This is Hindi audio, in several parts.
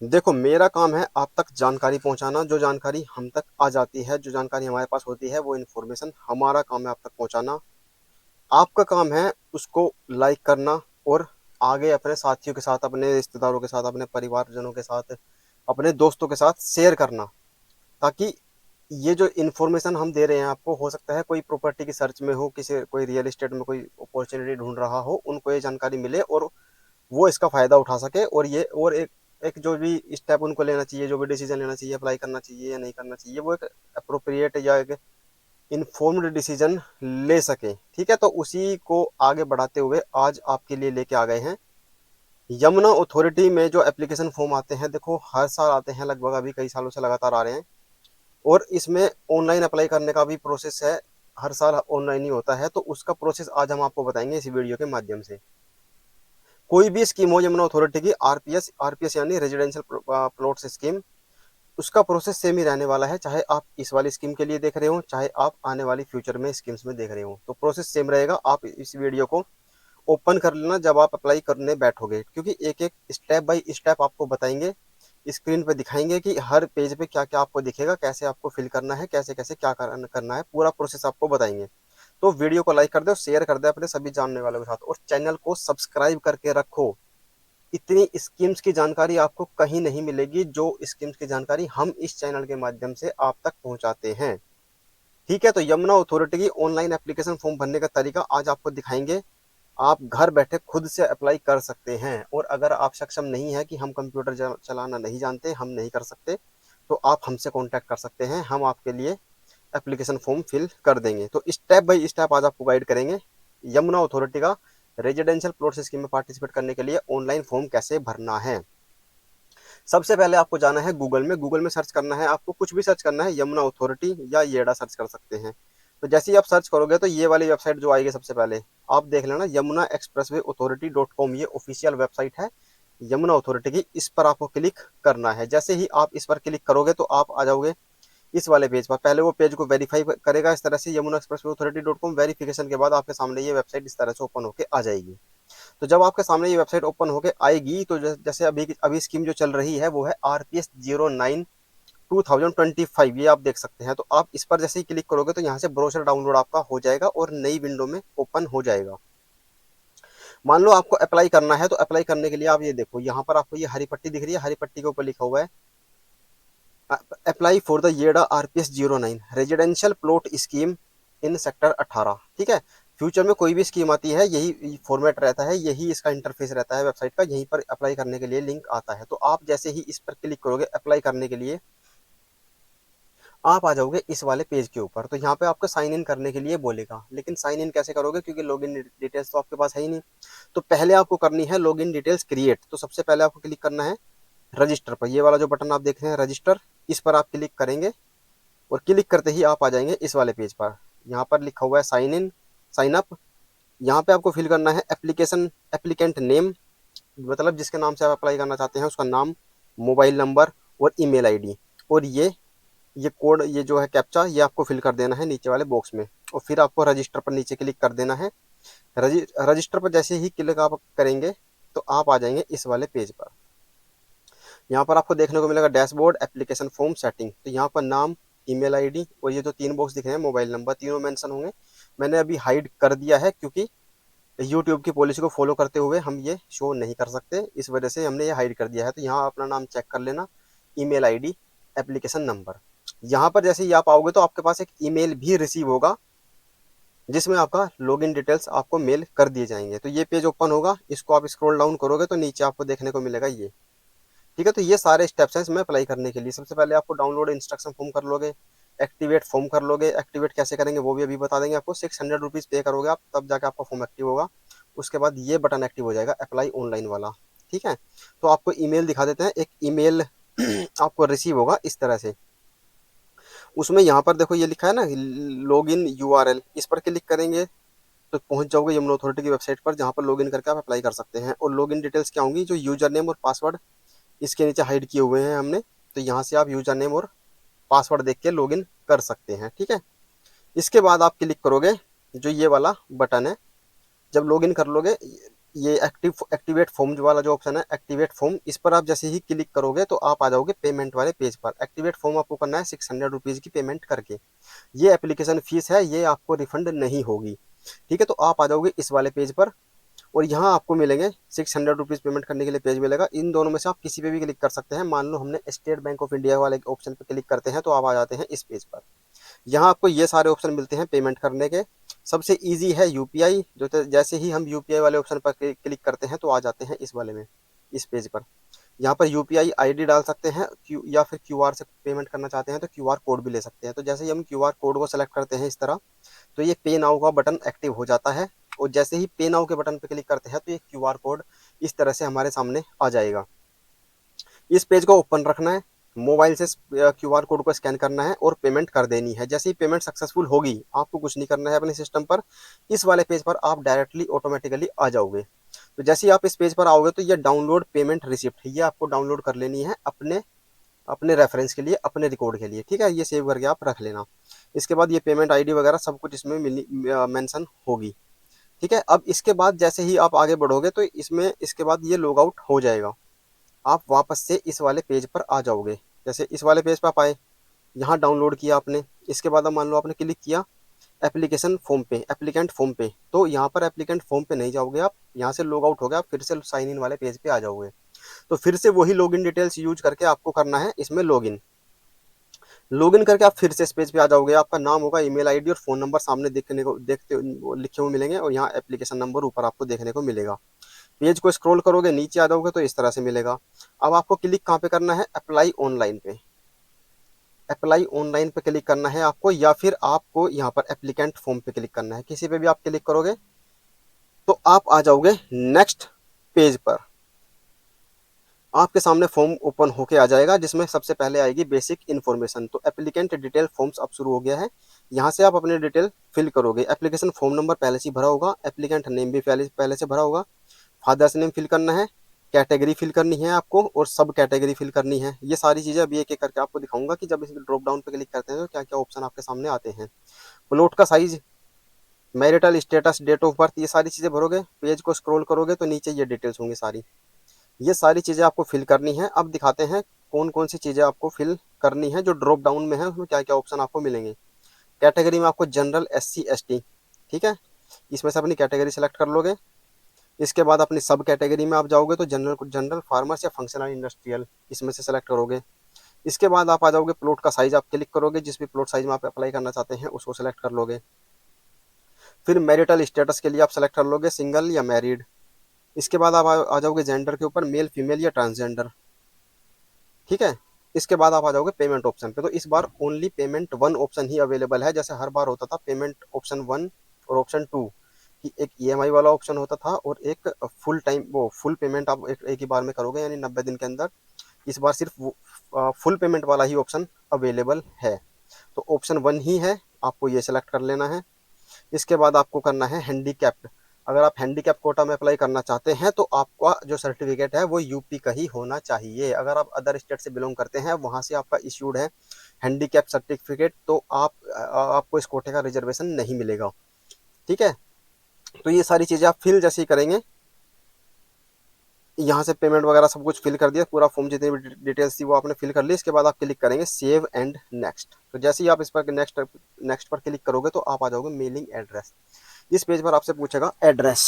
देखो, मेरा काम है आप तक जानकारी पहुंचाना। जो जानकारी हम तक आ जाती है, जो जानकारी हमारे पास होती है, वो इन्फॉर्मेशन हमारा काम है आप तक पहुंचाना। आपका काम है उसको लाइक करना और आगे अपने साथियों के साथ, अपने रिश्तेदारों के साथ, अपने परिवारजनों के साथ, अपने दोस्तों के साथ शेयर करना, ताकि ये जो इन्फॉर्मेशन हम दे रहे हैं आपको, हो सकता है कोई प्रॉपर्टी की सर्च में हो, किसी कोई रियल एस्टेट में कोई अपॉर्चुनिटी ढूंढ रहा हो, उनको ये जानकारी मिले और वो इसका फायदा उठा सके। और ये और एक एक जो भी स्टेप उनको लेना चाहिए, जो भी डिसीजन लेना चाहिए, अप्लाई करना चाहिए या नहीं करना चाहिए, वो एक अप्रोप्रिएट या एक इन्फॉर्म्ड डिसीजन ले सके। ठीक है, तो उसी को आगे बढ़ाते हुए आज आपके लिए लेके आ गए हैं यमुना अथॉरिटी में जो एप्लीकेशन फॉर्म आते हैं। देखो, हर साल आते हैं लगभग, अभी कई सालों से लगातार आ रहे हैं। और इसमें ऑनलाइन अप्लाई करने का भी प्रोसेस है, हर साल ऑनलाइन ही होता है। तो उसका प्रोसेस आज हम आपको बताएंगे इस वीडियो के माध्यम से। कोई भी स्कीम हो यमुना अथॉरिटी की, आरपीएस आरपीएस यानी रेजिडेंशियल प्लॉट्स स्कीम, उसका प्रोसेस सेम ही रहने वाला है, चाहे आप इस वाली स्कीम के लिए देख रहे हो, चाहे आप आने वाली फ्यूचर में स्कीम्स में देख रहे हो, तो प्रोसेस सेम रहेगा। आप इस वीडियो को ओपन कर लेना जब आप अप्लाई करने बैठोगे, क्योंकि एक एक स्टेप बाय स्टेप आपको बताएंगे, स्क्रीन पे दिखाएंगे कि हर पेज पे क्या क्या आपको दिखेगा, कैसे आपको फिल करना है, कैसे कैसे क्या करना है, पूरा प्रोसेस आपको बताएंगे। तो वीडियो को लाइक कर दो, शेयर कर दे अपने सभी जानने वालों के साथ, और चैनल को सब्सक्राइब करके रखो। इतनी स्कीम्स की जानकारी आपको कहीं नहीं मिलेगी, जो स्कीम्स की जानकारी हम इस चैनल के माध्यम से आप तक पहुंचाते हैं। ठीक है, तो यमुना अथॉरिटी की ऑनलाइन एप्लीकेशन फॉर्म भरने का तरीका आज आपको दिखाएंगे। आप घर बैठे खुद से अप्लाई कर सकते हैं। और अगर आप सक्षम नहीं है कि हम कंप्यूटर चलाना नहीं जानते, हम नहीं कर सकते, तो आप हमसे कांटेक्ट कर सकते हैं, हम आपके लिए एप्लीकेशन फॉर्म फिल कर देंगे। तो स्टेप बाय स्टेप आज आपको गाइड करेंगे यमुना अथॉरिटी का रेजिडेंशियल प्लॉट स्कीम में पार्टिसिपेट करने के लिए ऑनलाइन फॉर्म कैसे भरना है। सबसे पहले आपको जाना है गूगल में सर्च करना है, आपको कुछ भी सर्च करना है, यमुना अथॉरिटी या येडा सर्च कर सकते हैं। तो जैसे ही आप सर्च करोगे तो ये वाली वेबसाइट जो आएगी सबसे पहले, आप देख लेना, यमुना एक्सप्रेसवे अथॉरिटी .com, ये ऑफिशियल वेबसाइट है यमुना अथॉरिटी की। इस पर आपको क्लिक करना है। जैसे ही आप इस पर क्लिक करोगे तो आप आ जाओगे इस वाले पेज पर। पहले वो पेज को वेरीफाई करेगा इस तरह से, Yamuna expressway authority .com। Verification के बाद आपके सामने ये वेबसाइट इस तरह से ओपन होकर आ जाएगी। तो जब आपके सामने ये वेबसाइट ओपन होकर आएगी, तो जैसे अभी अभी स्कीम जो चल रही है वो है आरपीएस 09 2025, ये आप देख सकते हैं। तो आप इस पर जैसे ही क्लिक करोगे तो यहाँ से ब्रोशर डाउनलोड आपका हो जाएगा और नई विंडो में ओपन हो जाएगा। मान लो आपको अप्लाई करना है, तो अप्लाई करने के लिए आप ये देखो, यहाँ पर आपको ये हरी पट्टी दिख रही है, हरी पट्टी के ऊपर लिखा हुआ है अप्लाई फॉर द येडा RPS 09 residential plot scheme in sector 18। ठीक है, फ्यूचर में कोई भी स्कीम आती है, यही फॉर्मेट रहता है, यही इसका इंटरफेस रहता है वेबसाइट का, यहीं पर अप्लाई करने के लिए लिंक आता है। तो आप जैसे ही इस पर क्लिक करोगे अप्लाई करने के लिए, आप आ जाओगे इस वाले पेज के ऊपर। तो यहाँ पे आपको साइन इन करने के लिए बोलेगा, लेकिन साइन इन कैसे करोगे, क्योंकि लॉगिन डिटेल्स तो आपके पास है ही नहीं। तो पहले आपको करनी है लॉगिन डिटेल्स क्रिएट। तो सबसे पहले आपको क्लिक करना है रजिस्टर पर, ये वाला जो बटन आप देख रहे हैं रजिस्टर, इस पर आप क्लिक करेंगे और क्लिक करते ही आप आ जाएंगे इस वाले पेज पर। यहाँ पर लिखा हुआ है साइन इन, साइन अप। यहाँ पे आपको फिल करना है एप्लीकेशन एप्लीकेंट नेम, मतलब जिसके नाम से आप अप्लाई करना चाहते हैं उसका नाम, मोबाइल नंबर और ईमेल आईडी। और ये कोड, ये जो है कैप्चा, ये आपको फिल कर देना है नीचे वाले बॉक्स में। और फिर आपको रजिस्टर पर नीचे क्लिक कर देना है। रजिस्टर पर जैसे ही क्लिक आप करेंगे तो आप आ जाएंगे इस वाले पेज पर। यहाँ पर आपको देखने को मिलेगा डैशबोर्ड, एप्लीकेशन फॉर्म, सेटिंग। तो यहाँ पर नाम, ईमेल आईडी और ये जो तीन बॉक्स दिख रहे हैं मोबाइल नंबर, तीनों मेंशन होंगे। मैंने अभी हाइड कर दिया है, क्योंकि यूट्यूब की पॉलिसी को फॉलो करते हुए हम ये शो नहीं कर सकते, इस वजह से हमने ये हाइड कर दिया है। तो यहाँ अपना नाम चेक कर लेना, ईमेल आईडी, एप्लीकेशन नंबर। यहाँ पर जैसे ही आप आओगे तो आपके पास एक ईमेल भी रिसीव होगा, जिसमें आपका लॉगिन डिटेल्स आपको मेल कर दिए जाएंगे। तो ये पेज ओपन होगा, इसको आप स्क्रॉल डाउन करोगे तो नीचे आपको देखने को मिलेगा ये। ठीक है, तो ये सारे स्टेप्स हैं इसमें अप्लाई करने के लिए। सबसे पहले आपको डाउनलोड इंस्ट्रक्शन फॉर्म कर लोगे, एक्टिवेट फॉर्म कर लोगे। एक्टिवेट कैसे करेंगे वो भी अभी बता देंगे आपको। 600 रुपीज़ पे करोगे आप, तब जाके आपका फॉर्म एक्टिव होगा। उसके बाद ये बटन एक्टिव हो जाएगा, अप्लाई ऑनलाइन वाला। ठीक है, तो आपको ईमेल दिखा देते हैं। एक ईमेल आपको रिसीव होगा इस तरह से। उसमें यहाँ पर देखो ये लिखा है ना लॉग इन यूआरएल, इस पर क्लिक करेंगे तो पहुंच जाओगे यमुना अथॉरिटी की वेबसाइट पर, जहाँ पर लॉगिन करके आप अप्लाई कर सकते हैं। और लॉगिन डिटेल्स क्या होंगी, जो यूजर नेम और पासवर्ड इसके नीचे हाइड किए हुए हैं हमने, तो यहाँ से आप यूजर नेम और पासवर्ड देख के लॉगिन कर सकते हैं। ठीक है, इसके बाद आप क्लिक करोगे जो ये वाला बटन है। जब लॉगिन कर लोगे, ये एक्टिवेट फॉर्म वाला जो ऑप्शन है, एक्टिवेट फॉर्म, इस पर आप जैसे ही क्लिक करोगे तो आप आ जाओगे पेमेंट वाले पेज पर। एक्टिवेट फॉर्म आपको करना है 600 रुपीज़ की पेमेंट करके। ये एप्लीकेशन फीस है, ये आपको रिफंड नहीं होगी। ठीक है, तो आप आ जाओगे इस वाले पेज पर और यहाँ आपको मिलेंगे 600 रुपीज़ पेमेंट करने के लिए पेज मिलेगा। इन दोनों में से आप किसी पे भी क्लिक कर सकते हैं। मान लो हमने स्टेट बैंक ऑफ इंडिया वाले ऑप्शन पे क्लिक करते हैं तो आप आ जाते हैं इस पेज पर। यहाँ आपको ये सारे ऑप्शन मिलते हैं पेमेंट करने के। सबसे इजी है यूपीआई, जो जैसे ही हम यूपीआई वाले ऑप्शन पर क्लिक करते हैं तो आ जाते हैं इस वाले में, इस पेज पर। यहाँ पर यूपीआई आईडी डाल सकते हैं, या फिर क्यूआर से पेमेंट करना चाहते हैं तो क्यूआर कोड भी ले सकते हैं। तो जैसे ही हम क्यूआर कोड को सेलेक्ट करते हैं इस तरह, तो ये पे नाउ का बटन एक्टिव हो जाता है और जैसे ही पे नाउ के बटन पर क्लिक करते हैं तो ये क्यूआर कोड इस तरह से हमारे सामने आ जाएगा। इस पेज को ओपन रखना है, मोबाइल से क्यूआर कोड को स्कैन करना है और पेमेंट कर देनी है। जैसे ही पेमेंट सक्सेसफुल होगी, आपको कुछ नहीं करना है अपने सिस्टम पर, इस वाले पेज पर आप डायरेक्टली ऑटोमेटिकली आ जाओगे। तो जैसे ही आप इस पेज पर आओगे तो ये डाउनलोड पेमेंट रिसिप्ट, ये आपको डाउनलोड कर लेनी है अपने अपने रेफरेंस के लिए, अपने रिकॉर्ड के लिए। ठीक है, ये सेव करके आप रख लेना। इसके बाद ये पेमेंट आईडी वगैरह सब कुछ इसमें मेंशन होगी। ठीक है, अब इसके बाद जैसे ही आप आगे बढ़ोगे तो इसमें इसके बाद ये लॉग आउट हो जाएगा। आप वापस से इस वाले पेज पर आ जाओगे। जैसे इस वाले पेज पर आप आए, यहाँ डाउनलोड किया आपने, इसके बाद अब मान लो आपने क्लिक किया एप्लीकेशन फॉर्म पे, एप्लीकेंट फॉर्म पे, तो यहाँ पर एप्लीकेंट फॉर्म पे नहीं जाओगे आप, यहाँ से लॉग आउट हो गया, आप फिर से साइन इन वाले पेज पे आ जाओगे। तो फिर से वही लॉगिन डिटेल्स यूज करके आपको करना है इसमें लॉगिन। लॉगिन करके आप फिर से इस पेज पे आ जाओगे। आपका नाम होगा, ईमेल आईडी और फोन नंबर सामने देखते लिखे हुए मिलेंगे और यहाँ एप्लीकेशन नंबर ऊपर आपको देखने को मिलेगा। पेज को स्क्रॉल करोगे, नीचे आ जाओगे तो इस तरह से मिलेगा। अब आपको क्लिक कहाँ पे करना है, अप्लाई ऑनलाइन पे। अप्लाई ऑनलाइन पे क्लिक करना है आपको, या फिर आपको यहाँ पर एप्लीकेंट फॉर्म पे क्लिक करना है। किसी पे भी आप क्लिक करोगे तो आप आ जाओगे नेक्स्ट पेज पर। आपके सामने फॉर्म ओपन होके आ जाएगा जिसमें सबसे पहले आएगी बेसिक इन्फॉर्मेशन। तो एप्लीकेंट डिटेल फॉर्म्स अब शुरू हो गया है। यहाँ से आप अपने डिटेल फिल करोगे। एप्लीकेशन फॉर्म नंबर पहले से भरा होगा, एप्लीकेंट नेम भी पहले से भरा होगा, फादर्स नेम फिल करना है, कैटेगरी फिल करनी है आपको और सब कैटेगरी फिल करनी है। ये सारी चीज़ें अभी एक एक करके आपको दिखाऊंगा कि जब इस ड्रॉप डाउन पे क्लिक करते हैं तो क्या क्या ऑप्शन आपके सामने आते हैं। प्लॉट का size, marital status, date of birth, ये सारी चीज़ें भरोगे। पेज को स्क्रॉल करोगे तो नीचे ये डिटेल्स होंगी सारी, ये सारी चीज़ें आपको फिल करनी है। अब दिखाते हैं कौन कौन सी चीज़ें आपको फिल करनी है जो ड्रॉप डाउन में है, उसमें क्या क्या ऑप्शन आपको मिलेंगे। कैटेगरी में आपको जनरल, SC ST, ठीक है, इसमें से अपनी कैटेगरी सेलेक्ट कर लोगे। इसके बाद अपनी सब कैटेगरी में आप जाओगे तो जनरल जनरल फार्मर्स या फंक्शनल इंडस्ट्रियल, इसमें से सेलेक्ट करोगे। इसके बाद आप आ जाओगे, प्लॉट का साइज आप क्लिक करोगे, जिस भी प्लॉट साइज में आप अप्लाई करना चाहते हैं उसको सेलेक्ट कर लोगे। फिर मैरिटल स्टेटस के लिए आप सेलेक्ट कर लोगे सिंगल या मैरिड। इसके बाद आप आ जाओगे जेंडर के ऊपर, मेल, फीमेल या ट्रांसजेंडर। ठीक है, इसके बाद आप आ जाओगे पेमेंट ऑप्शन पे। तो इस बार ओनली पेमेंट वन ऑप्शन ही अवेलेबल है। जैसे हर बार होता था पेमेंट ऑप्शन 1 और ऑप्शन 2 कि एक EMI वाला ऑप्शन होता था और एक फुल टाइम, वो फुल पेमेंट आप एक ही बार में करोगे यानी 90 दिन के अंदर। इस बार सिर्फ फुल पेमेंट वाला ही ऑप्शन अवेलेबल है। तो ऑप्शन 1 ही है, आपको ये सेलेक्ट कर लेना है। इसके बाद आपको करना है हैंडीकैप्ड। अगर आप हैंडीकैप कोटा में अप्लाई करना चाहते हैं तो आपका जो सर्टिफिकेट है वो यूपी का ही होना चाहिए। अगर आप अदर स्टेट से बिलोंग करते हैं, वहाँ से आपका इश्यूड है हैंडीकैप सर्टिफिकेट, तो आपको इस कोटे का रिजर्वेशन नहीं मिलेगा। ठीक है, तो ये सारी चीज़ें आप फिल जैसे ही करेंगे, यहाँ से पेमेंट वगैरह सब कुछ फिल कर दिया, पूरा फॉर्म जितनी भी डिटेल्स थी वो आपने फिल कर ली। इसके बाद आप क्लिक करेंगे सेव एंड नेक्स्ट। तो जैसे ही आप इस पर नेक्स्ट पर क्लिक करोगे तो आप आ जाओगे मेलिंग एड्रेस। इस पेज पर आपसे पूछेगा एड्रेस।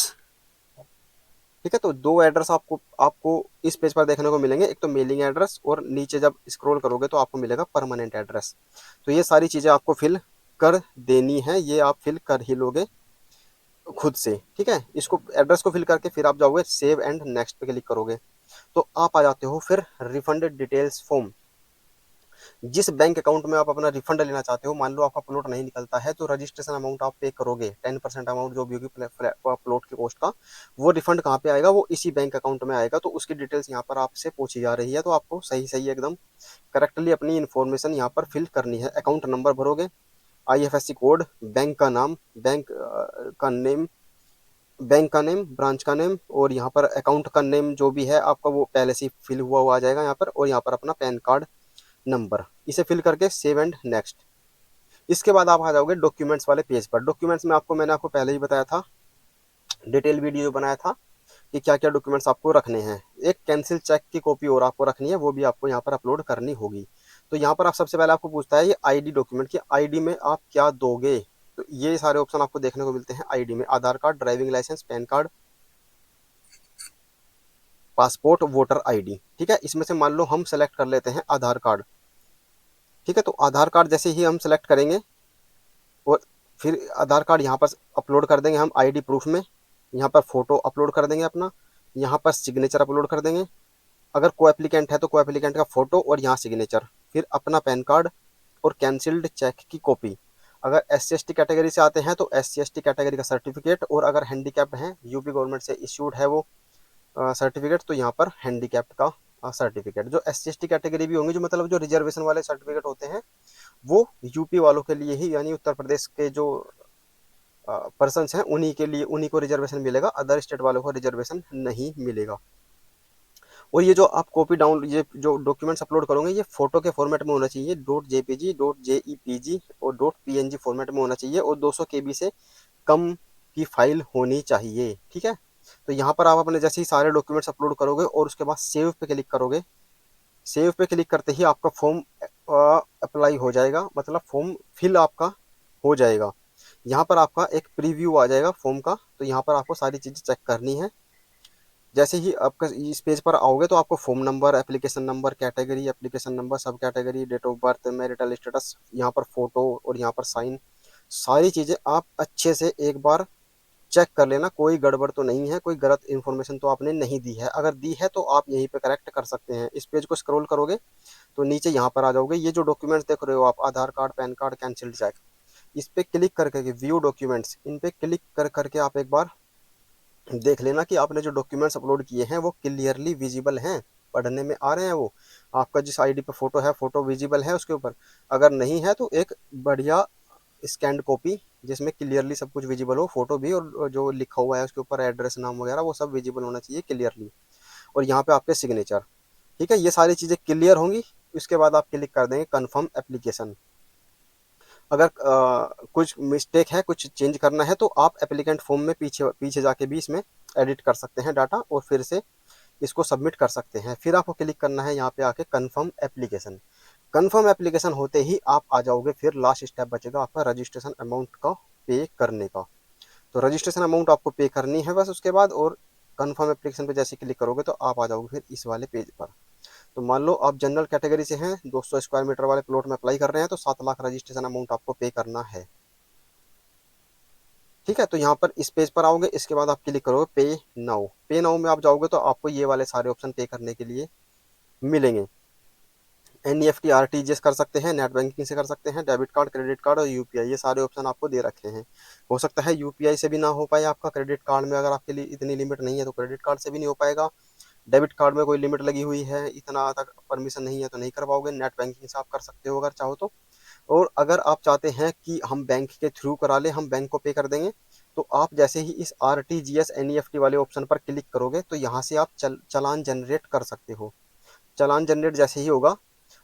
ठीक है, तो दो एड्रेस आपको आपको इस पेज पर देखने को मिलेंगे, एक तो मेलिंग एड्रेस और नीचे जब स्क्रॉल करोगे तो आपको मिलेगा परमानेंट एड्रेस। तो ये सारी चीज़ें आपको फिल कर देनी है, ये आप फिल कर ही लोगे खुद से। ठीक है, इसको एड्रेस को फिल करके फिर आप जाओगे सेव एंड नेक्स्ट पे क्लिक करोगे तो आप आ जाते हो फिर रिफंड डिटेल्स फॉर्म। जिस बैंक अकाउंट में आप अपना रिफंड लेना चाहते हो, मान लो आपका प्लॉट नहीं निकलता है तो रजिस्ट्रेशन अमाउंट आप पे करोगे, 10% अमाउंट जो भी होगी प्लॉट की कॉस्ट का, वो रिफंड कहाँ पे आएगा, वो इसी बैंक अकाउंट में आएगा। तो उसकी डिटेल्स यहाँ पर आपसे पूछी जा रही है, तो आपको सही सही एकदम करेक्टली अपनी इन्फॉर्मेशन यहाँ पर फिल करनी है। अकाउंट नंबर भरोगे, IFSC कोड, बैंक का नाम, बैंक का नेम, ब्रांच का नेम और यहाँ पर अकाउंट का नेम जो भी है आपका वो पहले से फिल हुआ हुआ आ जाएगा यहाँ पर, और यहाँ पर अपना पैन कार्ड नंबर, इसे फिल करके सेव एंड नेक्स्ट। इसके बाद आप आ जाओगे डॉक्यूमेंट्स वाले पेज पर। डॉक्यूमेंट्स में मैंने आपको पहले ही बताया था, डिटेल वीडियो बनाया था कि क्या क्या डॉक्यूमेंट्स आपको रखने हैं। एक कैंसिल चेक की कॉपी और आपको रखनी है, वो भी आपको यहाँ पर अपलोड करनी होगी। तो यहाँ पर आप सबसे पहले आपको पूछता है ये आईडी डॉक्यूमेंट की आईडी में आप क्या दोगे। तो ये सारे ऑप्शन आपको देखने को मिलते हैं आईडी में, Aadhaar card, driving licence, PAN card, passport, voter ID. ठीक है, इसमें से मान लो हम सेलेक्ट कर लेते हैं आधार कार्ड। ठीक है, तो आधार कार्ड जैसे ही हम सेलेक्ट करेंगे और फिर आधार कार्ड यहाँ पर अपलोड कर देंगे हम आईडी प्रूफ में। यहाँ पर फोटो अपलोड कर देंगे अपना, यहाँ पर सिग्नेचर अपलोड कर देंगे। अगर को एप्लीकेंट है तो को एप्लीकेंट का फोटो और यहाँ सिग्नेचर, फिर अपना पैन कार्ड और कैंसिल्ड चेक की कॉपी। अगर SC/ST कैटेगरी से आते हैं तो SC/ST कैटेगरी का सर्टिफिकेट, और अगर हैंडीकैप्ड हैं, यूपी गवर्नमेंट से इश्यूड है वो सर्टिफिकेट, तो यहाँ पर हैंडीकैप्ड का सर्टिफिकेट। जो SC/ST कैटेगरी भी होंगे, जो मतलब जो रिजर्वेशन वाले सर्टिफिकेट होते हैं, वो यूपी वालों के लिए ही, यानी उत्तर प्रदेश के जो पर्सन्स हैं उन्हीं के लिए, उन्हीं को रिजर्वेशन मिलेगा, अदर स्टेट वालों को रिजर्वेशन नहीं मिलेगा। और ये जो आप कॉपी डाउन, ये जो डॉक्यूमेंट्स अपलोड करोगे, ये फोटो के फॉर्मेट में होना चाहिए, .jpg, .jepg और .png फॉर्मेट में होना चाहिए, और 200 KB से कम की फाइल होनी चाहिए। ठीक है, तो यहाँ पर आप अपने जैसे ही सारे डॉक्यूमेंट्स अपलोड करोगे और उसके बाद सेव पे क्लिक करोगे, सेव पे क्लिक करते ही आपका फॉर्म अप्लाई हो जाएगा, मतलब फॉर्म फिल आपका हो जाएगा। यहाँ पर आपका एक प्रीव्यू आ जाएगा फॉर्म का, तो यहाँ पर आपको सारी चीज़ें चेक करनी है। जैसे ही आपका इस पेज पर आओगे तो आपको form number, application number, category, application number, subcategory, date of birth, marital status, यहाँ पर फोटो और यहाँ पर साइन, सारी चीज़ें आप अच्छे से एक बार चेक कर लेना, कोई गड़बड़ तो नहीं है, कोई गलत इन्फॉर्मेशन तो आपने नहीं दी है। अगर दी है तो आप यहीं पे करेक्ट कर सकते हैं। इस पेज को स्क्रॉल करोगे तो नीचे यहाँ पर आ जाओगे, ये जो डॉक्यूमेंट्स देख रहे हो आप, Aadhaar card, PAN card, cancelled cheque, इस पे क्लिक करके व्यू डॉक्यूमेंट्स, इन पे क्लिक कर करके आप एक बार देख लेना कि आपने जो डॉक्यूमेंट्स अपलोड किए हैं वो क्लियरली विजिबल हैं, पढ़ने में आ रहे हैं वो। आपका जिस आईडी पे फोटो है, फोटो विजिबल है उसके ऊपर। अगर नहीं है तो एक बढ़िया स्कैंड कॉपी जिसमें क्लियरली सब कुछ विजिबल हो, फोटो भी और जो लिखा हुआ है उसके ऊपर एड्रेस, नाम वगैरह, वो सब विजिबल होना चाहिए क्लियरली। और यहाँ पे आपके सिग्नेचर। ठीक है, ये सारी चीज़ें क्लियर होंगी। उसके बाद आप क्लिक कर देंगे कन्फर्म एप्लीकेशन। अगर कुछ मिस्टेक है, कुछ चेंज करना है, तो आप एप्लीकेंट फॉर्म में पीछे पीछे जाके भी इसमें एडिट कर सकते हैं डाटा, और फिर से इसको सबमिट कर सकते हैं। फिर आपको क्लिक करना है यहाँ पे आके कन्फर्म एप्लीकेशन। कन्फर्म एप्लीकेशन होते ही आप आ जाओगे, फिर लास्ट स्टेप बचेगा आपका रजिस्ट्रेशन अमाउंट का पे करने का। तो रजिस्ट्रेशन अमाउंट आपको पे करनी है बस उसके बाद, और कन्फर्म एप्लीकेशन पे जैसे क्लिक करोगे तो आप आ जाओगे फिर इस वाले पेज पर। तो मान लो आप जनरल कैटेगरी से हैं, 200 स्क्वायर मीटर वाले प्लॉट में अप्लाई कर रहे हैं, तो 7 लाख रजिस्ट्रेशन अमाउंट आपको पे करना है। ठीक है, तो यहाँ पर इस पेज पर आओगे, इसके बाद आप क्लिक करोगे पे नाउ। पे नाउ में आप जाओगे तो आपको ये वाले सारे ऑप्शन पे करने के लिए मिलेंगे। NEFT, RTGS कर सकते हैं, नेट बैंकिंग से कर सकते हैं, डेबिट कार्ड, क्रेडिट कार्ड और UPI, ये सारे ऑप्शन आपको दे रखे हैं। हो सकता है UPI से भी ना हो पाए आपका, क्रेडिट कार्ड में अगर आपके लिए इतनी लिमिट नहीं है तो क्रेडिट कार्ड से भी नहीं हो पाएगा, डेबिट कार्ड में कोई लिमिट लगी हुई है, इतना तक परमिशन नहीं है तो नहीं कर पाओगे। नेट बैंकिंग से आप कर सकते हो अगर चाहो तो। और अगर आप चाहते हैं कि हम बैंक के थ्रू करा ले, हम बैंक को पे कर देंगे, तो आप जैसे ही इस RTGS NEFT वाले ऑप्शन पर क्लिक करोगे तो यहाँ से आप चालान जनरेट कर सकते हो। चालान जनरेट जैसे ही होगा,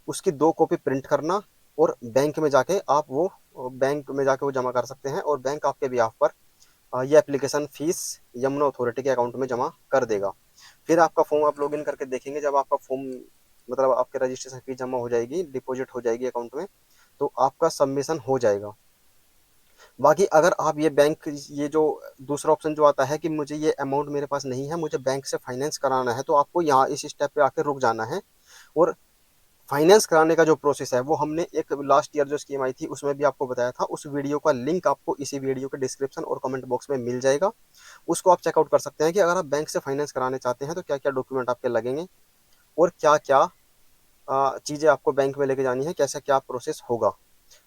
उसकी 2 कॉपी प्रिंट करना, और बैंक में जाके आप वो जमा कर सकते हैं, और बैंक आपके बिहाफ पर ये एप्लीकेशन फीस यमुना अथॉरिटी के अकाउंट में जमा कर देगा। फिर आपका फॉर्म आप लॉगिन करके देखेंगे, जब आपका फॉर्म मतलब आपके रजिस्ट्रेशन फीस जमा हो जाएगी, डिपॉजिट हो जाएगी अकाउंट में, तो आपका सबमिशन हो जाएगा। बाकी अगर आप ये बैंक, ये जो दूसरा ऑप्शन जो आता है कि मुझे ये अमाउंट मेरे पास नहीं है, मुझे बैंक से फाइनेंस कराना है, तो आपको यहाँ इस स्टेप पे आके रुक जाना है। और फाइनेंस कराने का जो प्रोसेस है वो हमने एक लास्ट ईयर जो स्कीम आई थी उसमें भी आपको बताया था, उस वीडियो का लिंक आपको इसी वीडियो के डिस्क्रिप्शन और कमेंट बॉक्स में मिल जाएगा। उसको आप चेकआउट कर सकते हैं कि अगर आप बैंक से फाइनेंस कराने चाहते हैं तो क्या क्या डॉक्यूमेंट आपके लगेंगे, और क्या क्या चीज़ें आपको बैंक में लेके जानी है, कैसा क्या प्रोसेस होगा।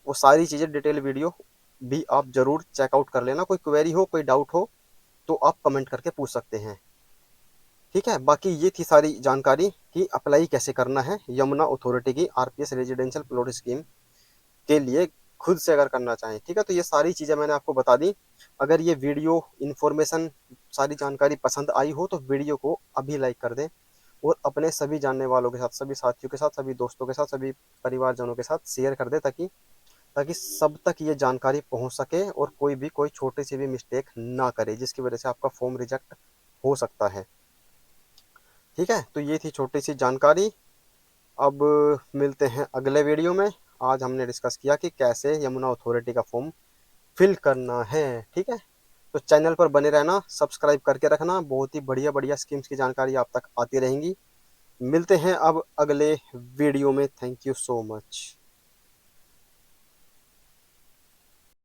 वो सारी चीज़ें डिटेल वीडियो भी आप ज़रूर चेकआउट कर लेना। कोई क्वेरी हो, कोई डाउट हो तो आप कमेंट करके पूछ सकते हैं। ठीक है, बाकी ये थी सारी जानकारी कि अप्लाई कैसे करना है यमुना अथॉरिटी की RPS रेजिडेंशियल प्लॉट स्कीम के लिए, खुद से अगर करना चाहें। ठीक है, तो ये सारी चीज़ें मैंने आपको बता दी। अगर ये वीडियो इन्फॉर्मेशन, सारी जानकारी पसंद आई हो तो वीडियो को अभी लाइक कर दें, और अपने सभी जानने वालों के साथ, सभी साथियों के साथ, सभी दोस्तों के साथ, सभी परिवारजनों के साथ शेयर कर दें, ताकि ताकि सब तक ये जानकारी पहुंच सके और कोई छोटी सी भी मिस्टेक ना करे जिसकी वजह से आपका फॉर्म रिजेक्ट हो सकता है। ठीक है, तो ये थी छोटी सी जानकारी। अब मिलते हैं अगले वीडियो में। आज हमने डिस्कस किया कि कैसे यमुना अथॉरिटी का फॉर्म फिल करना है। ठीक है, तो चैनल पर बने रहना, सब्सक्राइब करके रखना, बहुत ही बढ़िया बढ़िया स्कीम्स की जानकारी आप तक आती रहेंगी। मिलते हैं अब अगले वीडियो में। Thank you so much.